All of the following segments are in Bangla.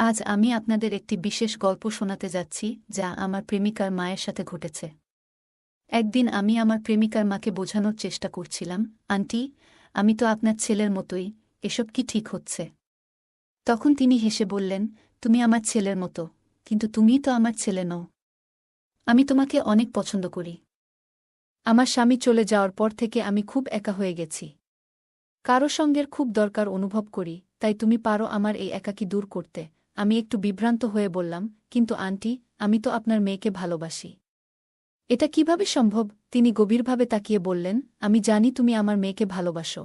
আজ আমি আপনাদের একটি বিশেষ গল্প শোনাতে যাচ্ছি যা আমার প্রেমিকার মায়ের সাথে ঘটেছে। একদিন আমি আমার প্রেমিকার মাকে বোঝানোর চেষ্টা করছিলাম, আন্টি, আমি তো আপনার ছেলের মতোই, এসব কি ঠিক হচ্ছে? তখন তিনি হেসে বললেন, তুমি আমার ছেলের মতো, কিন্তু তুমিই তো আমার ছেলে নও। আমি তোমাকে অনেক পছন্দ করি। আমার স্বামী চলে যাওয়ার পর থেকে আমি খুব একা হয়ে গেছি। কারো সঙ্গের খুব দরকার অনুভব করি, তাই তুমি পারো আমার এই একাকী দূর করতে। আমি একটু বিভ্রান্ত হয়ে বললাম, কিন্তু আন্টি, আমি তো আপনার মেয়েকে ভালোবাসি। এটা কিভাবে সম্ভব? তিনি গভীরভাবে তাকিয়ে বললেন, আমি জানি তুমি আমার মেয়েকে ভালোবাসো,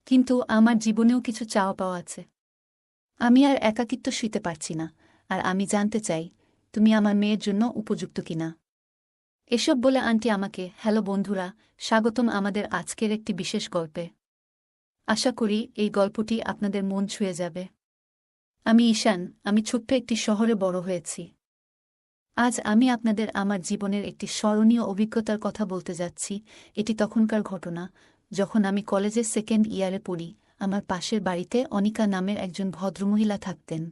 কিন্তু আমার জীবনেও কিছু চাওয়া পাওয়া আছে। আমি আর একাকিত্ব শুইতে পারছি না, আর আমি জানতে চাই তুমি আমার মেয়ের জন্য উপযুক্ত কিনা। এসব বলে আন্টি আমাকে, হ্যালো বন্ধুরা, স্বাগতম আমাদের আজকের একটি বিশেষ গল্পে। আশা করি এই গল্পটি আপনাদের মন ছুঁয়ে যাবে। আমি ঈশান, আমি ছোট্ট একটি শহরে বড় হয়েছি। আজ আমি আপনাদের আমার জীবনের একটি স্মরণীয় অভিজ্ঞতার কথা বলতে যাচ্ছি। এটি তখনকার ঘটনা, যখন আমি কলেজের সেকেন্ড ইয়ারে পড়ি। আমার পাশের বাড়িতে অনিকা নামের একজন ভদ্রমহিলা থাকতেন।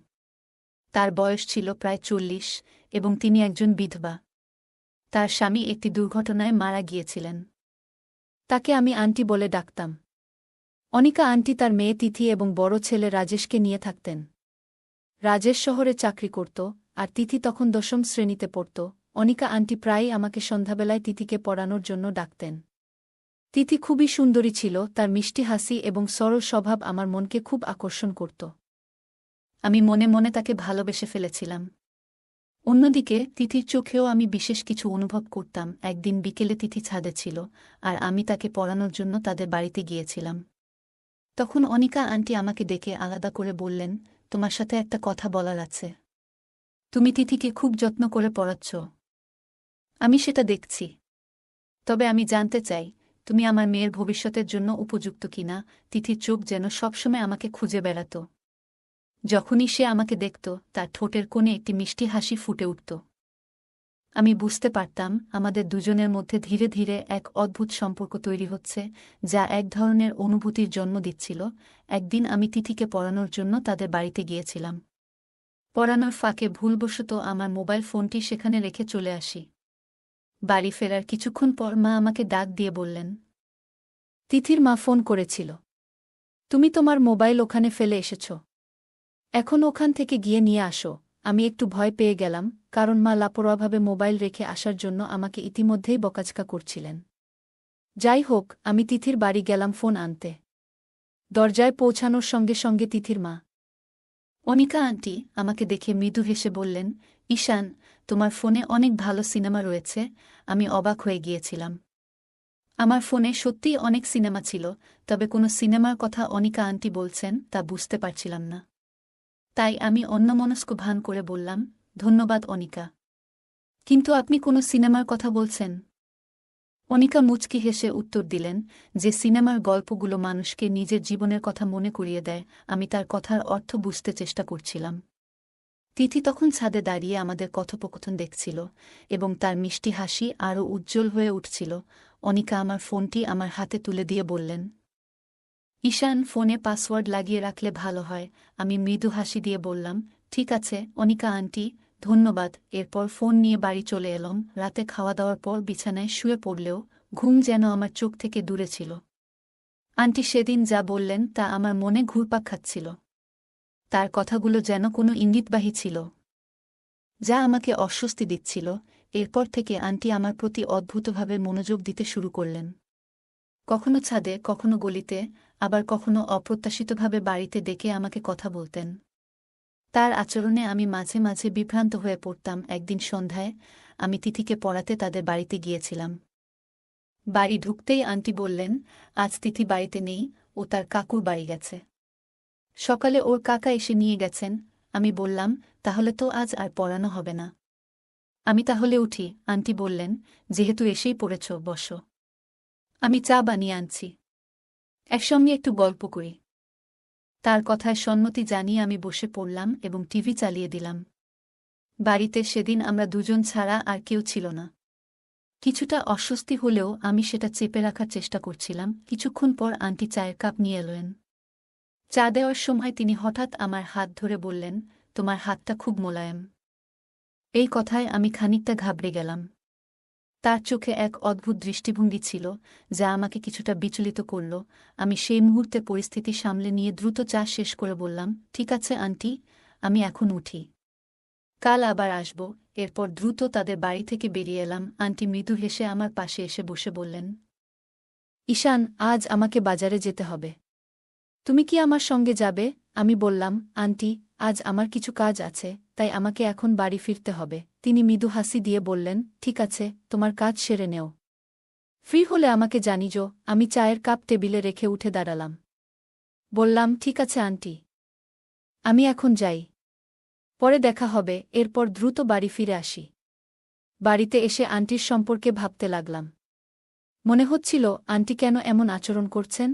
তার বয়স ছিল প্রায় 40 এবং তিনি একজন বিধবা। তার স্বামী একটি দুর্ঘটনায় মারা গিয়েছিলেন। তাকে আমি আন্টি বলে ডাকতাম। অনিকা আন্টি তার মেয়ে তিথি এবং বড় ছেলে রাজেশকে নিয়ে থাকতেন। রাজেশ শহরে চাকরি করত, আর তিথি তখন 10ম শ্রেণীতে পড়ত। অনিকা আন্টি প্রায়ই আমাকে সন্ধ্যাবেলায় তিথিকে পড়ানোর জন্য ডাকতেন। তিথি খুবই সুন্দরী ছিল, তার মিষ্টি হাসি এবং সরল স্বভাব আমার মনকে খুব আকর্ষণ করত। আমি মনে মনে তাকে ভালোবেসে ফেলেছিলাম। অন্যদিকে তিথির চোখেও আমি বিশেষ কিছু অনুভব করতাম। একদিন বিকেলে তিথি ছাদে ছিল, আর আমি তাকে পড়ানোর জন্য তাদের বাড়িতে গিয়েছিলাম। তখন অনিকা আন্টি আমাকে ডেকে আলাদা করে বললেন, তোমার সাথে একটা কথা বলার আছে। তুমি তিথিকে খুব যত্ন করে পড়াচ্ছ। আমি সেটা দেখছি। তবে আমি জানতে চাই, তুমি আমার মেয়ের ভবিষ্যতের জন্য উপযুক্ত কিনা। তিথির চোখ যেন সবসময় আমাকে খুঁজে বেড়াত। যখনই সে আমাকে দেখত, তার ঠোঁটের কোণে একটি মিষ্টি হাসি ফুটে উঠত। আমি বুঝতে পারতাম আমাদের দুজনের মধ্যে ধীরে ধীরে এক অদ্ভুত সম্পর্ক তৈরি হচ্ছে, যা এক ধরনের অনুভূতির জন্ম দিচ্ছিল। একদিন আমি তিথিকে পড়ানোর জন্য তাদের বাড়িতে গিয়েছিলাম। পড়ানোর ফাঁকে ভুলবশত আমার মোবাইল ফোনটি সেখানে রেখে চলে আসি। বাড়ি ফেরার কিছুক্ষণ পর মা আমাকে ডাক দিয়ে বললেন, তিথির মা ফোন করেছিল। তুমি তোমার মোবাইল ওখানে ফেলে এসেছ। এখন ওখান থেকে গিয়ে নিয়ে আসো। আমি একটু ভয় পেয়ে গেলাম, কারণ মা লাপরোয়াভাবে মোবাইল রেখে আসার জন্য আমাকে ইতিমধ্যেই বকাঝকা করছিলেন। যাই হোক, আমি তিথির বাড়ি গেলাম ফোন আনতে। দরজায় পৌঁছানোর সঙ্গে সঙ্গে তিথির মা অনিকা আন্টি আমাকে দেখে মৃদু হেসে বললেন, ঈশান, তোমার ফোনে অনেক ভালো সিনেমা রয়েছে। আমি অবাক হয়ে গিয়েছিলাম। আমার ফোনে সত্যিই অনেক সিনেমা ছিল, তবে কোনো সিনেমার কথা অনিকা আন্টি বলছেন তা বুঝতে পারছিলাম না। তাই আমি অন্যমনস্ক ভান করে বললাম, ধন্যবাদ অনিকা। কিন্তু আপনি কোনো সিনেমার কথা বলছেন? অনিকা মুচকি হেসে উত্তর দিলেন, যে সিনেমার গল্পগুলো মানুষকে নিজের জীবনের কথা মনে করিয়ে দেয়। আমি তার কথার অর্থ বুঝতে চেষ্টা করছিলাম। তিথি তখন ছাদে দাঁড়িয়ে আমাদের কথোপকথন দেখছিল, এবং তার মিষ্টি হাসি আরও উজ্জ্বল হয়ে উঠছিল। অনিকা আমার ফোনটি আমার হাতে তুলে দিয়ে বললেন, ঈশান, ফোনে পাসওয়ার্ড লাগিয়ে রাখলে ভালো হয়। আমি মৃদু হাসি দিয়ে বললাম, ঠিক আছে অনিকা আন্টি, ধন্যবাদ। এরপর ফোন নিয়ে বাড়ি চলে এলাম। রাতে খাওয়া দাওয়ার পর বিছানায় শুয়ে পড়লেও ঘুম যেন আমার চোখ থেকে দূরে ছিল। আন্টি সেদিন যা বললেন তা আমার মনে ঘুরপাক খাচ্ছিল। তার কথাগুলো যেন কোনো ইঙ্গিতবাহী ছিল, যা আমাকে অস্বস্তি দিচ্ছিল। এরপর থেকে আন্টি আমার প্রতি অদ্ভুতভাবে মনোযোগ দিতে শুরু করলেন। কখনো ছাদে, কখনো গলিতে, আবার কখনো অপ্রত্যাশিতভাবে বাড়িতে ডেকে আমাকে কথা বলতেন। তার আচরণে আমি মাঝে মাঝে বিভ্রান্ত হয়ে পড়তাম। একদিন সন্ধ্যায় আমি তিথিকে পড়াতে তাদের বাড়িতে গিয়েছিলাম। বাড়ি ঢুকতেই আন্টি বললেন, আজ তিথি বাড়িতে নেই, ও তার কাকুর বাড়ি গেছে। সকালে ওর কাকা এসে নিয়ে গেছেন। আমি বললাম, তাহলে তো আজ আর পড়ানো হবে না। আমি তাহলে উঠি? আন্টি বললেন, যেহেতু এসেই পড়েছ, বসো। আমি চা বানিয়ে আনছি, একসঙ্গে একটু গল্প করি। তার কথায় সম্মতি জানিয়ে আমি বসে পড়লাম এবং টিভি চালিয়ে দিলাম। বাড়িতে সেদিন আমরা দুজন ছাড়া আর কেউ ছিল না। কিছুটা অস্বস্তি হলেও আমি সেটা চেপে রাখার চেষ্টা করছিলাম। কিছুক্ষণ পর আন্টি চায়ের কাপ নিয়ে এলেন। চা দেওয়ার সময় তিনি হঠাৎ আমার হাত ধরে বললেন, তোমার হাতটা খুব মোলায়েম। এই কথায় আমি খানিকটা ঘাবড়ে গেলাম। তার চোখে এক অদ্ভুত দৃষ্টিভঙ্গি ছিল, যা আমাকে কিছুটা বিচলিত করল। আমি সেই মুহূর্তে পরিস্থিতি সামলে নিয়ে দ্রুত চা শেষ করে বললাম, ঠিক আছে আন্টি, আমি এখন উঠি। কাল আবার আসব। এরপর দ্রুত তাদের বাড়ি থেকে বেরিয়ে এলাম। আন্টি মৃদু হেসে আমার পাশে এসে বসে বললেন, ঈশান, আজ আমাকে বাজারে যেতে হবে। তুমি কি আমার সঙ্গে যাবে? আমি বললাম, আন্টি, আজ আমার কিছু কাজ আছে, তাই আমাকে এখন বাড়ি ফিরতে হবে। তিনি মৃদু হাসি দিয়ে বললেন, ঠিক আছে, তোমার কাজ সেরে নেও। ফ্রি হলে আমাকে জানিজো। আমি চায়ের কাপ টেবিলে রেখে উঠে দাঁড়ালাম। বললাম, ঠিক আছে আন্টি, আমি এখন যাই, পরে দেখা হবে। এরপর দ্রুত বাড়ি ফিরে আসি। বাড়িতে এসে আন্টির সম্পর্কে ভাবতে লাগলাম। মনে হচ্ছিল, আন্টি কেন এমন আচরণ করছেন?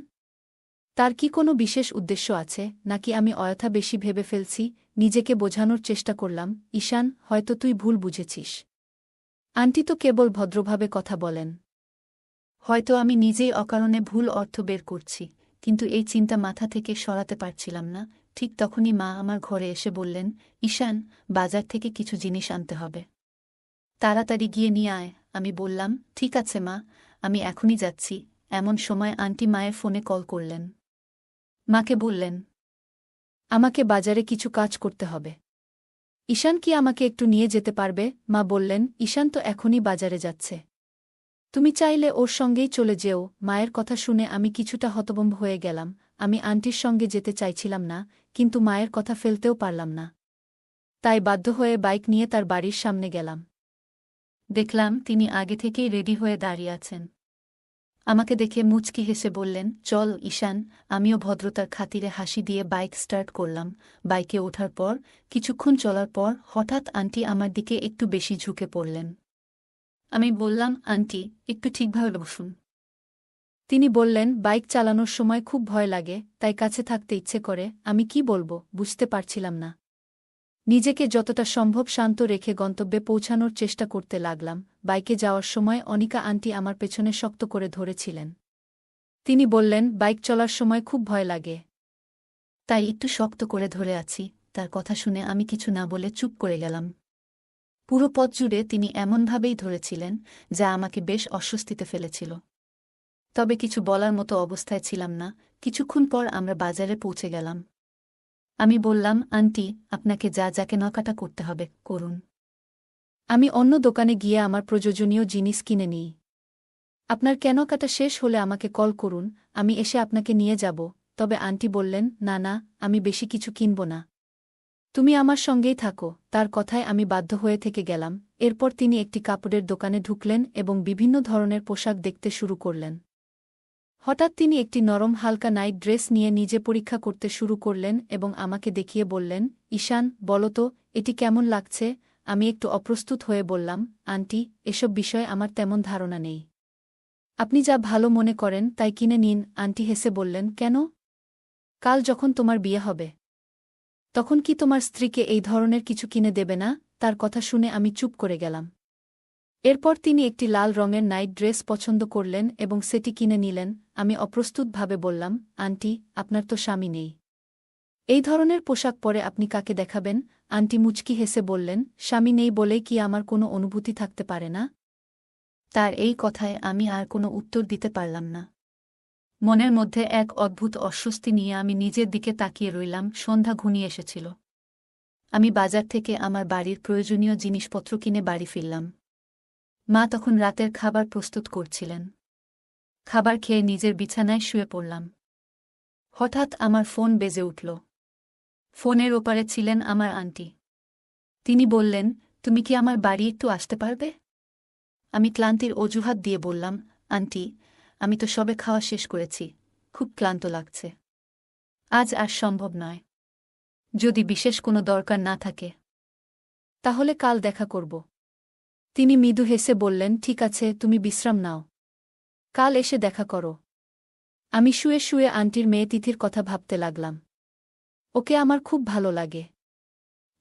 তার কি কোনো বিশেষ উদ্দেশ্য আছে, নাকি আমি অযথা বেশি ভেবে ফেলছি? নিজেকে বোঝানোর চেষ্টা করলাম, ঈশান, হয়তো তুই ভুল বুঝেছিস। আন্টি তো কেবল ভদ্রভাবে কথা বলেন। হয়তো আমি নিজেই অকারণে ভুল অর্থ বের করছি, কিন্তু এই চিন্তা মাথা থেকে সরাতে পারছিলাম না। ঠিক তখনই মা আমার ঘরে এসে বললেন, ঈশান, বাজার থেকে কিছু জিনিস আনতে হবে, তাড়াতাড়ি গিয়ে নিয়ে আয়। আমি বললাম, ঠিক আছে মা, আমি এখনই যাচ্ছি। এমন সময় আন্টি মায়ের ফোনে কল করলেন। মাকে বললেন, আমাকে বাজারে কিছু কাজ করতে হবে। ঈশান কি আমাকে একটু নিয়ে যেতে পারবে? মা বললেন, ঈশান তো এখনই বাজারে যাচ্ছে, তুমি চাইলে ওর সঙ্গেই চলে যেও। মায়ের কথা শুনে আমি কিছুটা হতভম্ব হয়ে গেলাম। আমি আন্টির সঙ্গে যেতে চাইছিলাম না, কিন্তু মায়ের কথা ফেলতেও পারলাম না। তাই বাধ্য হয়ে বাইক নিয়ে তার বাড়ির সামনে গেলাম। দেখলাম তিনি আগে থেকেই রেডি হয়ে দাঁড়িয়ে আছেন। আমাকে দেখে মুচকি হেসে বললেন, চল ঈশান। আমিও ভদ্রতার খাতিরে হাসি দিয়ে বাইক স্টার্ট করলাম। বাইকে ওঠার পর কিছুক্ষণ চলার পর হঠাৎ আন্টি আমার দিকে একটু বেশি ঝুঁকে পড়লেন। আমি বললাম, আন্টি, একটু ঠিকভাবে বসুন। তিনি বললেন, বাইক চালানোর সময় খুব ভয় লাগে, তাই কাছে থাকতে ইচ্ছে করে। আমি কি বলবো বুঝতে পারছিলাম না। নিজেকে যতটা সম্ভব শান্ত রেখে গন্তব্যে পৌঁছানোর চেষ্টা করতে লাগলাম। বাইকে যাওয়ার সময় অনিকা আন্টি আমার পেছনে শক্ত করে ধরেছিলেন। তিনি বললেন, বাইক চলার সময় খুব ভয় লাগে, তাই একটু শক্ত করে ধরে আছি। তার কথা শুনে আমি কিছু না বলে চুপ করে গেলাম। পুরো পথ জুড়ে তিনি এমনভাবেই ধরেছিলেন, যা আমাকে বেশ অস্বস্তিতে ফেলেছিল। তবে কিছু বলার মতো অবস্থায় ছিলাম না। কিছুক্ষণ পর আমরা বাজারে পৌঁছে গেলাম। আমি বললাম, আন্টি, আপনাকে যা যা কেনাকাটা করতে হবে করুন। আমি অন্য দোকানে গিয়ে আমার প্রয়োজনীয় জিনিস কিনে নিই। আপনার কেনাকাটা শেষ হলে আমাকে কল করুন, আমি এসে আপনাকে নিয়ে যাব। তবে আন্টি বললেন, না না, আমি বেশি কিছু কিনব না, তুমি আমার সঙ্গেই থাকো। তার কথায় আমি বাধ্য হয়ে থেকে গেলাম। এরপর তিনি একটি কাপড়ের দোকানে ঢুকলেন এবং বিভিন্ন ধরনের পোশাক দেখতে শুরু করলেন। হঠাৎ তিনি একটি নরম হালকা নাইট ড্রেস নিয়ে নিজে পরীক্ষা করতে শুরু করলেন এবং আমাকে দেখিয়ে বললেন, ঈশান, বলো তো, এটি কেমন লাগছে? আমি একটু অপ্রস্তুত হয়ে বললাম, আন্টি, এসব বিষয়ে আমার তেমন ধারণা নেই, আপনি যা ভালো মনে করেন তাই কিনে নিন। আন্টি হেসে বললেন, কেন? কাল যখন তোমার বিয়ে হবে, তখন কি তোমার স্ত্রীকে এই ধরনের কিছু কিনে দেবে না? তার কথা শুনে আমি চুপ করে গেলাম। এরপর তিনি একটি লাল রঙের নাইট ড্রেস পছন্দ করলেন এবং সেটি কিনে নিলেন। আমি অপ্রস্তুতভাবে বললাম, আন্টি, আপনার তো স্বামী নেই, এই ধরনের পোশাক পরে আপনি কাকে দেখাবেন? আন্টি মুচকি হেসে বললেন, স্বামী নেই বলেই কি আমার কোনো অনুভূতি থাকতে পারে না? তার এই কথায় আমি আর কোনো উত্তর দিতে পারলাম না। মনের মধ্যে এক অদ্ভুত অস্বস্তি নিয়ে আমি নিজের দিকে তাকিয়ে রইলাম। সন্ধ্যা ঘনিয়ে এসেছিল। আমি বাজার থেকে আমার বাড়ির প্রয়োজনীয় জিনিসপত্র কিনে বাড়ি ফিরলাম। মা তখন রাতের খাবার প্রস্তুত করছিলেন। খাবার খেয়ে নিজের বিছানায় শুয়ে পড়লাম। হঠাৎ আমার ফোন বেজে উঠল। ফোনের ওপারে ছিলেন আমার আন্টি। তিনি বললেন, তুমি কি আমার বাড়ি একটু আসতে পারবে? আমি ক্লান্তির অজুহাত দিয়ে বললাম, আন্টি, আমি তো সবে খাওয়া শেষ করেছি, খুব ক্লান্ত লাগছে, আজ আর সম্ভব নয়। যদি বিশেষ কোনো দরকার না থাকে, তাহলে কাল দেখা করব। তিনি মৃদু হেসে বললেন, ঠিক আছে, তুমি বিশ্রাম নাও, কাল এসে দেখা করো। আমি শুয়ে শুয়ে আন্টির মেয়ে তিথির কথা ভাবতে লাগলাম। ওকে আমার খুব ভালো লাগে।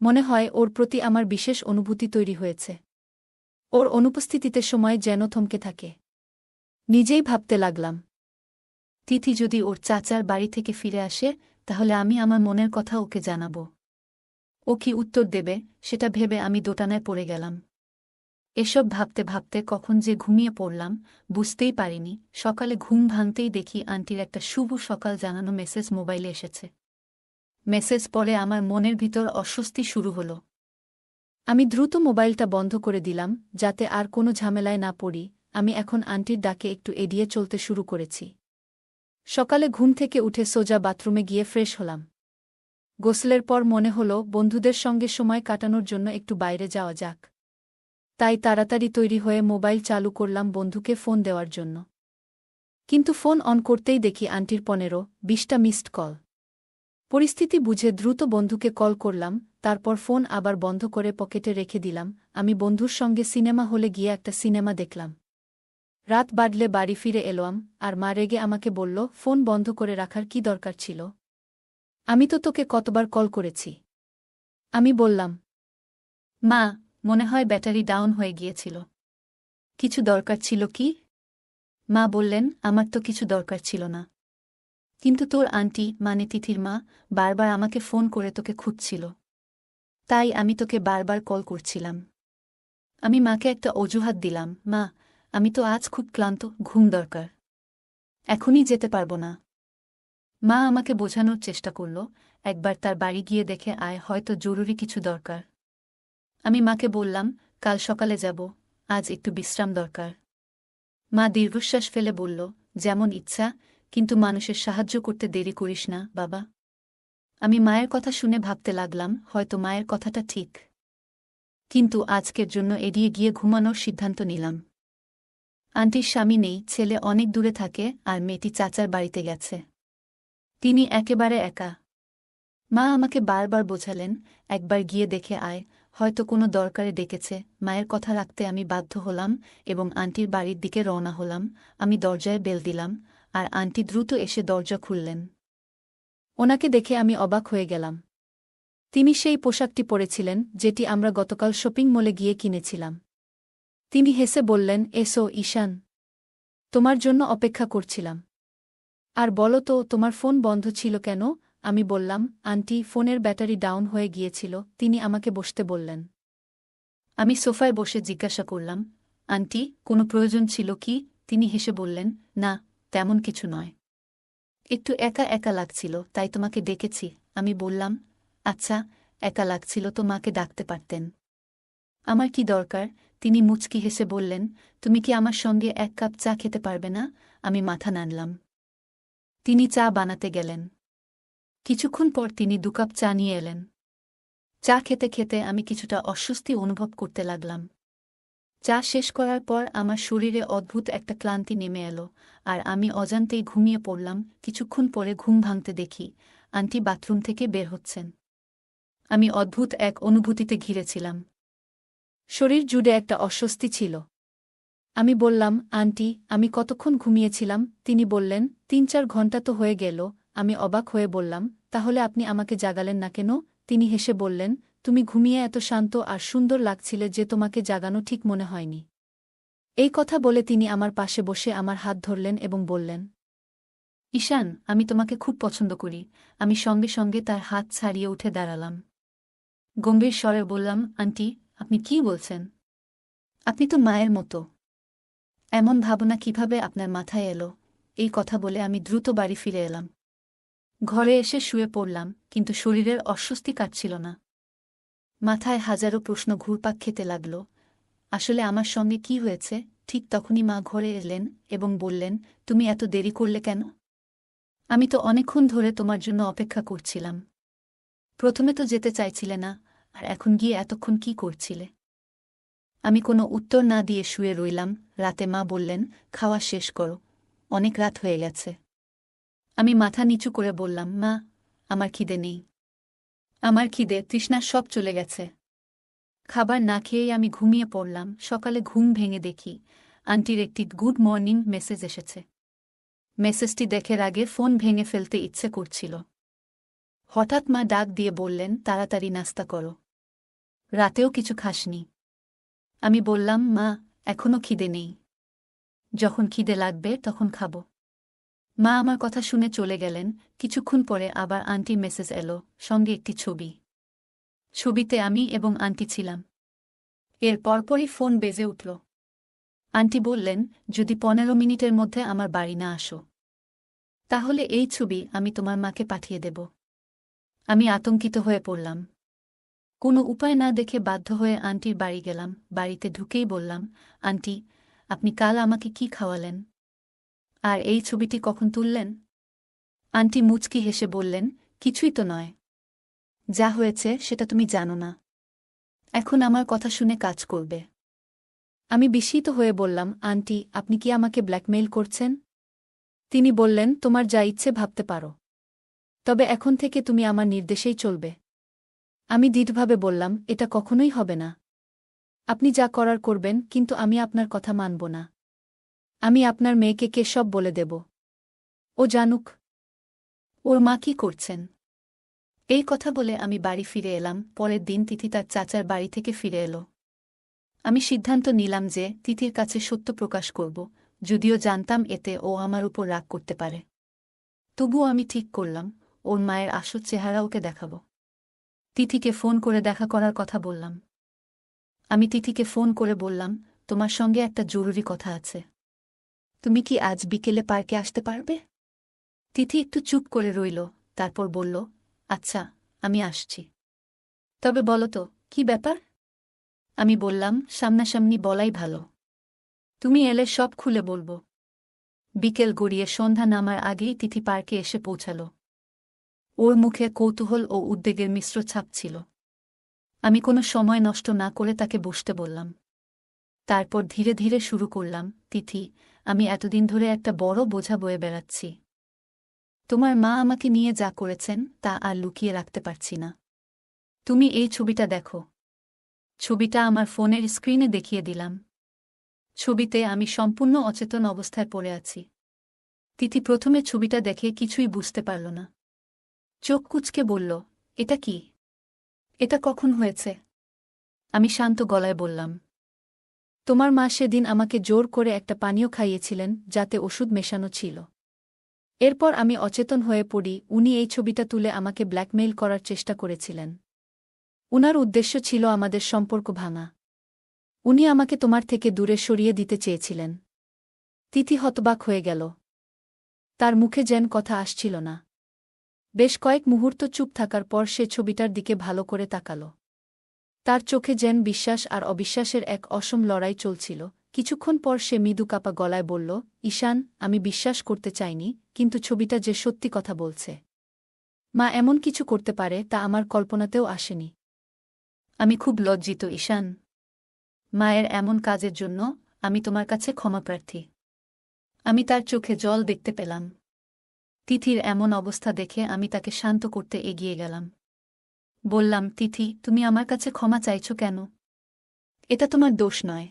মনে হয় ওর প্রতি আমার বিশেষ অনুভূতি তৈরি হয়েছে। ওর অনুপস্থিতিতে সময় যেন থমকে থাকে। নিজেই ভাবতে লাগলাম, তিথি যদি ওর চাচার বাড়ি থেকে ফিরে আসে, তাহলে আমি আমার মনের কথা ওকে জানাব। ও কি উত্তর দেবে সেটা ভেবে আমি দোটানায় পড়ে গেলাম। এসব ভাবতে ভাবতে কখন যে ঘুমিয়ে পড়লাম বুঝতেই পারিনি। সকালে ঘুম ভাঙতেই দেখি আন্টির একটা শুভ সকাল জানানো মেসেজ মোবাইলে এসেছে। মেসেজ পড়ে আমার মনের ভিতর অস্বস্তি শুরু হলো। আমি দ্রুত মোবাইলটা বন্ধ করে দিলাম, যাতে আর কোনো ঝামেলায় না পড়ি। আমি এখন আন্টির ডাকে একটু এড়িয়ে চলতে শুরু করেছি। সকালে ঘুম থেকে উঠে সোজা বাথরুমে গিয়ে ফ্রেশ হলাম। গোসলের পর মনে হলো বন্ধুদের সঙ্গে সময় কাটানোর জন্য একটু বাইরে যাওয়া যাক। তাই তাড়াতাড়ি তৈরি হয়ে মোবাইল চালু করলাম বন্ধুকে ফোন দেওয়ার জন্য। কিন্তু ফোন অন করতেই দেখি আন্টির 15-20টা মিসড কল। পরিস্থিতি বুঝে দ্রুত বন্ধুকে কল করলাম, তারপর ফোন আবার বন্ধ করে পকেটে রেখে দিলাম। আমি বন্ধুর সঙ্গে সিনেমা হলে গিয়ে একটা সিনেমা দেখলাম। রাত বাড়লে বাড়ি ফিরে এলাম, আর মা রেগে আমাকে বলল, ফোন বন্ধ করে রাখার কি দরকার ছিল? আমি তো তোকে কতবার কল করেছি। আমি বললাম, মা, মনে হয় ব্যাটারি ডাউন হয়ে গিয়েছিল। কিছু দরকার ছিল কি? মা বললেন, আমার তো কিছু দরকার ছিল না, কিন্তু তোর আন্টি মানে তিথির মা বারবার আমাকে ফোন করে তোকে খুঁজছিল, তাই আমি তোকে বারবার কল করছিলাম। আমি মাকে একটা অজুহাত দিলাম, মা, আমি তো আজ খুব ক্লান্ত, ঘুম দরকার, এখনই যেতে পারবো না। মা আমাকে বোঝানোর চেষ্টা করল, একবার তার বাড়ি গিয়ে দেখে আয়, হয়তো জরুরি কিছু দরকার। আমি মাকে বললাম, কাল সকালে যাব, আজ একটু বিশ্রাম দরকার। মা দীর্ঘশ্বাস ফেলে বলল, যেমন ইচ্ছা, কিন্তু মানুষের সাহায্য করতে দেরি করিস না, বাবা। আমি মায়ের কথা শুনে ভাবতে লাগলাম, হয়তো মায়ের কথাটা ঠিক। কিন্তু আজকের জন্য এড়িয়ে গিয়ে ঘুমানোর সিদ্ধান্ত নিলাম। আন্টির স্বামী নেই, ছেলে অনেক দূরে থাকে, আর মেয়েটি চাচার বাড়িতে গেছে। তিনি একেবারে একা। মা আমাকে বারবার বোঝালেন, একবার গিয়ে দেখে আয়, হয়তো কোনো দরকারে ডেকেছে। মায়ের কথা রাখতে আমি বাধ্য হলাম এবং আন্টির বাড়ির দিকে রওনা হলাম। আমি দরজায় বেল দিলাম, আর আন্টি দ্রুত এসে দরজা খুললেন। ওনাকে দেখে আমি অবাক হয়ে গেলাম। তিনি সেই পোশাকটি পরেছিলেন যেটি আমরা গতকাল শপিং মলে গিয়ে কিনেছিলাম। তিনি হেসে বললেন, এসো ঈশান, তোমার জন্য অপেক্ষা করছিলাম। আর বলো তো, তোমার ফোন বন্ধ ছিল কেন? আমি বললাম, আন্টি, ফোনের ব্যাটারি ডাউন হয়ে গিয়েছিল। তিনি আমাকে বসতে বললেন। আমি সোফায় বসে জিজ্ঞাসা করলাম, আন্টি, কোনো প্রয়োজন ছিল কি? তিনি হেসে বললেন, না, তেমন কিছু নয়। একটু একা একা লাগছিল, তাই তোমাকে ডেকেছি। আমি বললাম, আচ্ছা, একা লাগছিল তো মাকে ডাকতে পারতেন। আমার কি দরকার? তিনি মুচকি হেসে বললেন, তুমি কি আমার সঙ্গে 1 কাপ চা খেতে পারবে না? আমি মাথা নাড়লাম। তিনি চা বানাতে গেলেন। কিছুক্ষণ পর তিনি 2 কাপ চা নিয়ে এলেন। চা খেতে খেতে আমি কিছুটা অস্বস্তি অনুভব করতে লাগলাম। চা শেষ করার পর আমার শরীরে অদ্ভুত একটা ক্লান্তি নেমে এলো, আর আমি অজান্তেই ঘুমিয়ে পড়লাম। কিছুক্ষণ পরে ঘুম ভাঙতে দেখি আন্টি বাথরুম থেকে বের হচ্ছেন। আমি অদ্ভুত এক অনুভূতিতে ঘিরেছিলাম। শরীর জুড়ে একটা অস্বস্তি ছিল। আমি বললাম, আন্টি, আমি কতক্ষণ ঘুমিয়েছিলাম? তিনি বললেন, 3-4 ঘন্টা তো হয়ে গেল। আমি অবাক হয়ে বললাম, তাহলে আপনি আমাকে জাগালেন না কেন? তিনি হেসে বললেন, তুমি ঘুমিয়ে এত শান্ত আর সুন্দর লাগছিলে যে তোমাকে জাগানো ঠিক মনে হয়নি। এই কথা বলে তিনি আমার পাশে বসে আমার হাত ধরলেন এবং বললেন, ঈশান, আমি তোমাকে খুব পছন্দ করি। আমি সঙ্গে সঙ্গে তার হাত ছাড়িয়ে উঠে দাঁড়ালাম। গম্ভীর স্বরে বললাম, আন্টি, আপনি কি বলছেন? আপনি তো মায়ের মতো। এমন ভাবনা কিভাবে আপনার মাথায় এলো? এই কথা বলে আমি দ্রুত বাড়ি ফিরে এলাম। ঘরে এসে শুয়ে পড়লাম, কিন্তু শরীরের অস্বস্তি কাটছিল না। মাথায় হাজারো প্রশ্ন ঘুরপাক খেতে লাগল। আসলে আমার সঙ্গে কি হয়েছে? ঠিক তখনই মা ঘরে এলেন এবং বললেন, তুমি এত দেরি করলে কেন? আমি তো অনেকক্ষণ ধরে তোমার জন্য অপেক্ষা করছিলাম। প্রথমে তো যেতে চাইছিলে না, আর এখন গিয়ে এতক্ষণ কি করছিলে? আমি কোনো উত্তর না দিয়ে শুয়ে রইলাম। রাতে মা বললেন, খাওয়া শেষ করো, অনেক রাত হয়ে গেছে। আমি মাথা নিচু করে বললাম, মা, আমার খিদে নেই। আমার খিদে তৃষ্ণা সব চলে গেছে। খাবার না খেয়েই আমি ঘুমিয়ে পড়লাম। সকালে ঘুম ভেঙে দেখি আন্টির একটি গুড মর্নিং মেসেজ এসেছে। মেসেজটি দেখার আগে ফোন ভেঙে ফেলতে ইচ্ছে করছিল। হঠাৎ মা ডাক দিয়ে বললেন, তাড়াতাড়ি নাস্তা করো, রাতেও কিছু খাসনি। আমি বললাম, মা, এখনও খিদে নেই, যখন খিদে লাগবে তখন খাব। মা আমার কথা শুনে চলে গেলেন। কিছুক্ষণ পরে আবার আন্টির মেসেজ এলো, সঙ্গে একটি ছবি। ছবিতে আমি এবং আন্টি ছিলাম। এর পরপরই ফোন বেজে উঠল। আন্টি বললেন, যদি 15 মিনিটের মধ্যে আমার বাড়ি না আসো, তাহলে এই ছবি আমি তোমার মাকে পাঠিয়ে দেব। আমি আতঙ্কিত হয়ে পড়লাম। কোনো উপায় না দেখে বাধ্য হয়ে আন্টির বাড়ি গেলাম। বাড়িতে ঢুকেই বললাম, আন্টি, আপনি কাল আমাকে কি খাওয়ালেন? আর এই ছবিটি কখন তুললেন? আন্টি মুচকি হেসে বললেন, কিছুই তো নয়। যা হয়েছে সেটা তুমি জানো না। এখন আমার কথা শুনে কাজ করবে। আমি বিস্মিত হয়ে বললাম, আন্টি, আপনি কি আমাকে ব্ল্যাকমেইল করছেন? তিনি বললেন, তোমার যা ইচ্ছে ভাবতে পারো, তবে এখন থেকে তুমি আমার নির্দেশেই চলবে। আমি দৃঢ়ভাবে বললাম, এটা কখনোই হবে না। আপনি যা করার করবেন, কিন্তু আমি আপনার কথা মানব না। আমি আপনার মেয়েকে সব বলে দেব। ও জানুক। ওর মা কি করছেন? এই কথা বলে আমি বাড়ি ফিরে এলাম। পরের দিন তিথি তার চাচার বাড়ি থেকে ফিরে এলো। আমি সিদ্ধান্ত নিলাম যে তিথির কাছে সত্য প্রকাশ করব, যদিও জানতাম এতে ও আমার উপর রাগ করতে পারে। তবুও আমি ঠিক করলাম, ওর মায়ের আসল চেহারা ওকে দেখাব। তিথিকে ফোন করে দেখা করার কথা বললাম। আমি তিথিকে ফোন করে বললাম, তোমার সঙ্গে একটা জরুরি কথা আছে। তুমি কি আজ বিকেলে পার্কে আসতে পারবে? তিথি একটু চুপ করে রইল, তারপর বলল, আচ্ছা, আমি আসছি। তবে বলো তো, কি ব্যাপার? আমি বললাম, সামনাসামনি বলাই ভালো। তুমি এলে সব খুলে বলবো। বিকেল গড়িয়ে সন্ধ্যা নামার আগেই তিথি পার্কে এসে পৌঁছাল। ওর মুখে কৌতূহল ও উদ্বেগের মিশ্র ছাপ ছিল। আমি কোনো সময় নষ্ট না করে তাকে বসতে বললাম। তারপর ধীরে ধীরে শুরু করলাম, তিথি, আমি এতদিন ধরে একটা বড় বোঝা বয়ে বেড়াচ্ছি। তোমার মা আমাকে নিয়ে যা করেছেন তা আর লুকিয়ে রাখতে পারছি না। তুমি এই ছবিটা দেখো। ছবিটা আমার ফোনের স্ক্রিনে দেখিয়ে দিলাম। ছবিতে আমি সম্পূর্ণ অচেতন অবস্থায় পড়ে আছি। তিথি প্রথমে ছবিটা দেখে কিছুই বুঝতে পারল না। চোখ কুঁচকে বলল, এটা কি? এটা কখন হয়েছে? আমি শান্ত গলায় বললাম, তোমার মা সেদিন আমাকে জোর করে একটা পানীয় খাইয়েছিলেন যাতে ওষুধ মেশানো ছিল। এরপর আমি অচেতন হয়ে পড়ি। উনি এই ছবিটা তুলে আমাকে ব্ল্যাকমেইল করার চেষ্টা করেছিলেন। উনার উদ্দেশ্য ছিল আমাদের সম্পর্ক ভাঙা। উনি আমাকে তোমার থেকে দূরে সরিয়ে দিতে চেয়েছিলেন। তিথি হতবাক হয়ে গেল। তার মুখে যেন কথা আসছিল না। বেশ কয়েক মুহূর্ত চুপ থাকার পর সে ছবিটার দিকে ভালো করে তাকাল। তার চোখে যেন বিশ্বাস আর অবিশ্বাসের এক অসম লড়াই চলছিল। কিছুক্ষণ পর সে মৃদু কাপা গলায় বলল, ঈশান, আমি বিশ্বাস করতে চাইনি, কিন্তু ছবিটা যে সত্যি কথা বলছে। মা এমন কিছু করতে পারে তা আমার কল্পনাতেও আসেনি। আমি খুব লজ্জিত ঈশান। মায়ের এমন কাজের জন্য আমি তোমার কাছে ক্ষমাপ্রার্থী। আমি তার চোখে জল দেখতে পেলাম। তিথির এমন অবস্থা দেখে আমি তাকে শান্ত করতে এগিয়ে গেলাম। বললাম, তিথি, তুমি আমার কাছে ক্ষমা চাইছ কেন? এটা তোমার দোষ নয়।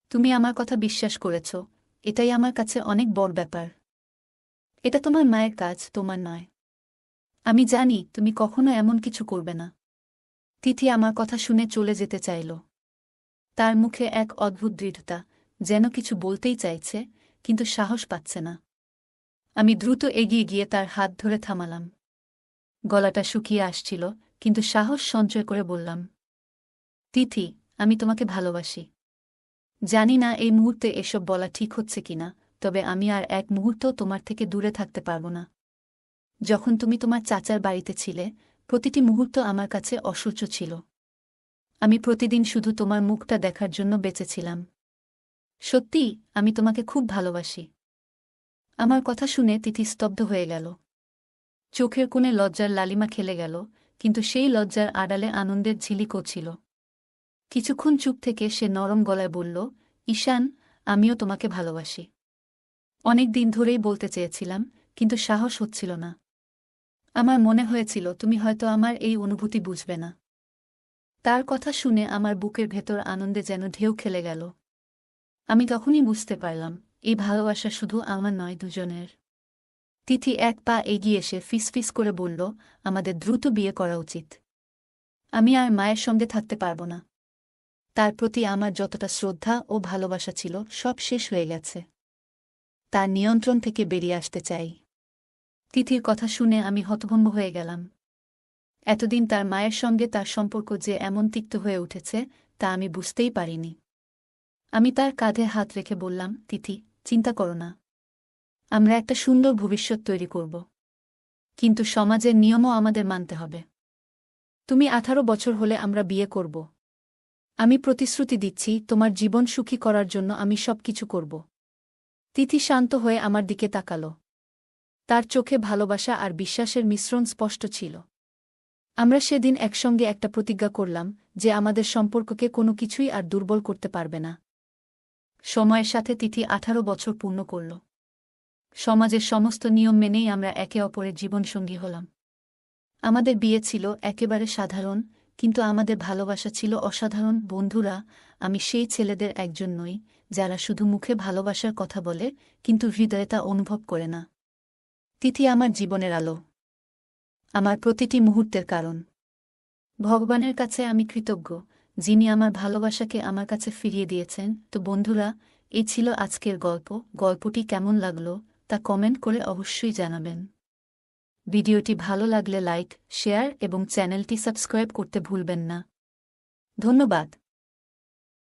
তুমি আমার কথা বিশ্বাস করেছ, এটাই আমার কাছে অনেক বড় ব্যাপার। এটা তোমার মায়ের কাজ, তোমার নয়। আমি জানি তুমি কখনো এমন কিছু করবে না। তিথি আমার কথা শুনে চলে যেতে চাইল। তার মুখে এক অদ্ভুত দৃঢ়তা, যেন কিছু বলতেই চাইছে, কিন্তু সাহস পাচ্ছে না। আমি দ্রুত এগিয়ে গিয়ে তার হাত ধরে থামালাম। গলাটা শুকিয়ে আসছিল, কিন্তু সাহস সঞ্চয় করে বললাম, তিথি, আমি তোমাকে ভালোবাসি। জানি না এই মুহূর্তে এসব বলা ঠিক হচ্ছে কিনা, তবে আমি আর এক মুহূর্তও তোমার থেকে দূরে থাকতে পারব না। যখন তুমি তোমার চাচার বাড়িতে ছিলে, প্রতিটি মুহূর্ত আমার কাছে অসহ্য ছিল। আমি প্রতিদিন শুধু তোমার মুখটা দেখার জন্য বেঁচেছিলাম। সত্যি, আমি তোমাকে খুব ভালোবাসি। আমার কথা শুনে তিথি স্তব্ধ হয়ে গেল। চোখের কোণে লজ্জার লালিমা খেলে গেল, কিন্তু সেই লজ্জার আড়ালে আনন্দের ঝিলিকও ছিল। কিছুক্ষণ চুপ থেকে সে নরম গলায় বলল, ঈশান, আমিও তোমাকে ভালোবাসি। অনেক দিন ধরেই বলতে চেয়েছিলাম, কিন্তু সাহস হচ্ছিল না। আমার মনে হয়েছিল তুমি হয়তো আমার এই অনুভূতি বুঝবে না। তার কথা শুনে আমার বুকের ভেতর আনন্দে যেন ঢেউ খেলে গেল। আমি তখনই বুঝতে পারলাম, এই ভালোবাসা শুধু আমার নয়, দুজনের। তিথি এক পা এগিয়ে এসে ফিসফিস করে বলল, আমাদের দ্রুত বিয়ে করা উচিত। আমি আর মায়ের সঙ্গে থাকতে পারব না। তার প্রতি আমার যতটা শ্রদ্ধা ও ভালোবাসা ছিল, সব শেষ হয়ে গেছে। তার নিয়ন্ত্রণ থেকে বেরিয়ে আসতে চাই। তিথির কথা শুনে আমি হতভম্ব হয়ে গেলাম। এতদিন তার মায়ের সঙ্গে তার সম্পর্ক যে এমন তিক্ত হয়ে উঠেছে তা আমি বুঝতেই পারিনি। আমি তার কাঁধে হাত রেখে বললাম, তিথি, চিন্তা করো না, আমরা একটা সুন্দর ভবিষ্যৎ তৈরি করব। কিন্তু সমাজের নিয়মও আমাদের মানতে হবে। তুমি 18 বছর হলে আমরা বিয়ে করব। আমি প্রতিশ্রুতি দিচ্ছি, তোমার জীবন সুখী করার জন্য আমি সবকিছু করব। তিথি শান্ত হয়ে আমার দিকে তাকাল। তার চোখে ভালোবাসা আর বিশ্বাসের মিশ্রণ স্পষ্ট ছিল। আমরা সেদিন একসঙ্গে একটা প্রতিজ্ঞা করলাম যে আমাদের সম্পর্ককে কোনো কিছুই আর দুর্বল করতে পারবে না। সময়ের সাথে তিথি 18 বছর পূর্ণ করল। সমাজের সমস্ত নিয়ম মেনেই আমরা একে অপরের জীবনসঙ্গী হলাম। আমাদের বিয়ে ছিল একেবারে সাধারণ, কিন্তু আমাদের ভালোবাসা ছিল অসাধারণ। বন্ধুরা, আমি সেই ছেলেদের একজন নই যারা শুধু মুখে ভালোবাসার কথা বলে কিন্তু হৃদয়ে তা অনুভব করে না। তিথি আমার জীবনের আলো, আমার প্রতিটি মুহূর্তের কারণ। ভগবানের কাছে আমি কৃতজ্ঞ, যিনি আমার ভালোবাসাকে আমার কাছে ফিরিয়ে দিয়েছেন। তো বন্ধুরা, এই ছিল আজকের গল্প। গল্পটি কেমন লাগলো তা কমেন্ট করে অবশ্যই জানাবেন। ভিডিওটি ভালো লাগলে লাইক, শেয়ার এবং চ্যানেলটি সাবস্ক্রাইব করতে ভুলবেন না। ধন্যবাদ।